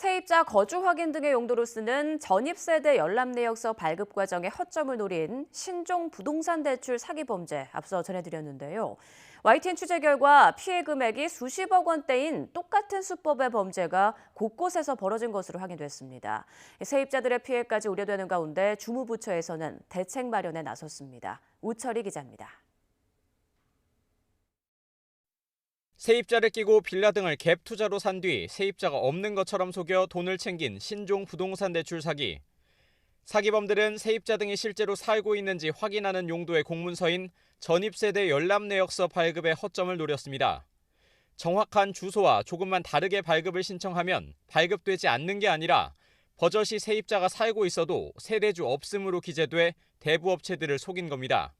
세입자 거주 확인 등의 용도로 쓰는 전입세대 열람내역서 발급 과정의 허점을 노린 신종 부동산 대출 사기 범죄 앞서 전해드렸는데요. YTN 취재 결과 피해 금액이 수십억 원대인 똑같은 수법의 범죄가 곳곳에서 벌어진 것으로 확인됐습니다. 세입자들의 피해까지 우려되는 가운데 주무부처에서는 대책 마련에 나섰습니다. 우철희 기자입니다. 세입자를 끼고 빌라 등을 갭 투자로 산 뒤 세입자가 없는 것처럼 속여 돈을 챙긴 신종 부동산 대출 사기. 사기범들은 세입자 등이 실제로 살고 있는지 확인하는 용도의 공문서인 전입세대 열람내역서 발급의 허점을 노렸습니다. 정확한 주소와 조금만 다르게 발급을 신청하면 발급되지 않는 게 아니라 버젓이 세입자가 살고 있어도 세대주 없음으로 기재돼 대부업체들을 속인 겁니다.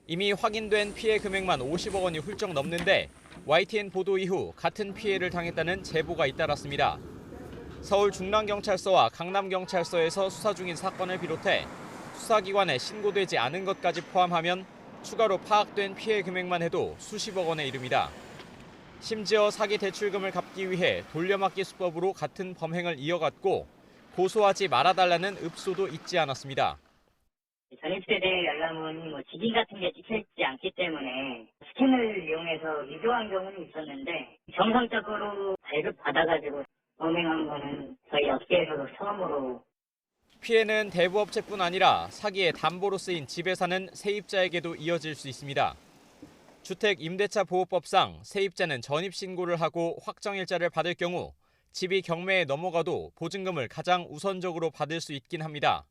이미 확인된 피해 금액만 50억 원이 훌쩍 넘는데 YTN 보도 이후 같은 피해를 당했다는 제보가 잇따랐습니다. 서울 중랑경찰서와 강남경찰서에서 수사 중인 사건을 비롯해 수사기관에 신고되지 않은 것까지 포함하면 추가로 파악된 피해 금액만 해도 수십억 원에 이릅니다. 심지어 사기 대출금을 갚기 위해 돌려막기 수법으로 같은 범행을 이어갔고 고소하지 말아달라는 읍소도 잊지 않았습니다. 전입세대 열람은 직인 같은 게 찍혀있지 않기 때문에 스캔을 이용해서 위조한 경우는 있었는데 정상적으로 발급받아가지고 범행한 거는 저희 업계에서도 처음으로. 피해는 대부업체뿐 아니라 사기의 담보로 쓰인 집에 사는 세입자에게도 이어질 수 있습니다. 주택임대차보호법상 세입자는 전입신고를 하고 확정일자를 받을 경우 집이 경매에 넘어가도 보증금을 가장 우선적으로 받을 수 있긴 합니다.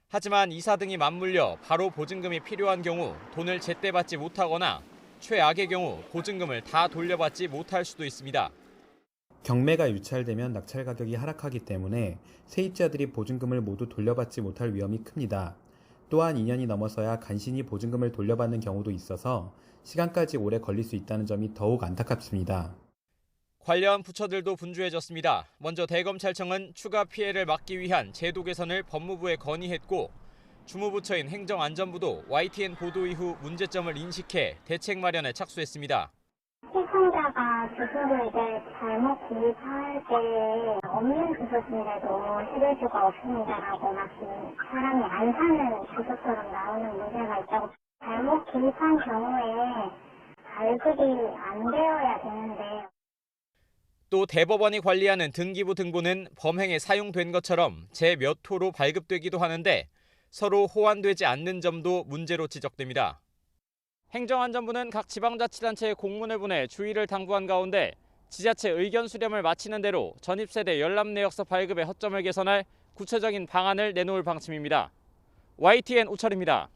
하지만 이사 등이 맞물려 바로 보증금이 필요한 경우 돈을 제때 받지 못하거나 최악의 경우 보증금을 다 돌려받지 못할 수도 있습니다. 경매가 유찰되면 낙찰 가격이 하락하기 때문에 세입자들이 보증금을 모두 돌려받지 못할 위험이 큽니다. 또한 2년이 넘어서야 간신히 보증금을 돌려받는 경우도 있어서 시간까지 오래 걸릴 수 있다는 점이 더욱 안타깝습니다. 관련 부처들도 분주해졌습니다. 먼저 대검찰청은 추가 피해를 막기 위한 제도 개선을 법무부에 건의했고 주무부처인 행정안전부도 YTN 보도 이후 문제점을 인식해 대책 마련에 착수했습니다. 시청자가 주소를 잘못 기입할 때 없는 주소인데도 해결주가 없습니다라고 마치 사람이 안 사는 주소처럼 나오는 문제가 있다고. 잘못 기입한 경우에 발급이 안 되어야 되는데. 또 대법원이 관리하는 등기부 등본은 범행에 사용된 것처럼 제 몇 호로 발급되기도 하는데 서로 호환되지 않는 점도 문제로 지적됩니다. 행정안전부는 각 지방자치단체에 공문을 보내 주의를 당부한 가운데 지자체 의견 수렴을 마치는 대로 전입세대 열람내역서 발급의 허점을 개선할 구체적인 방안을 내놓을 방침입니다. YTN 우철입니다.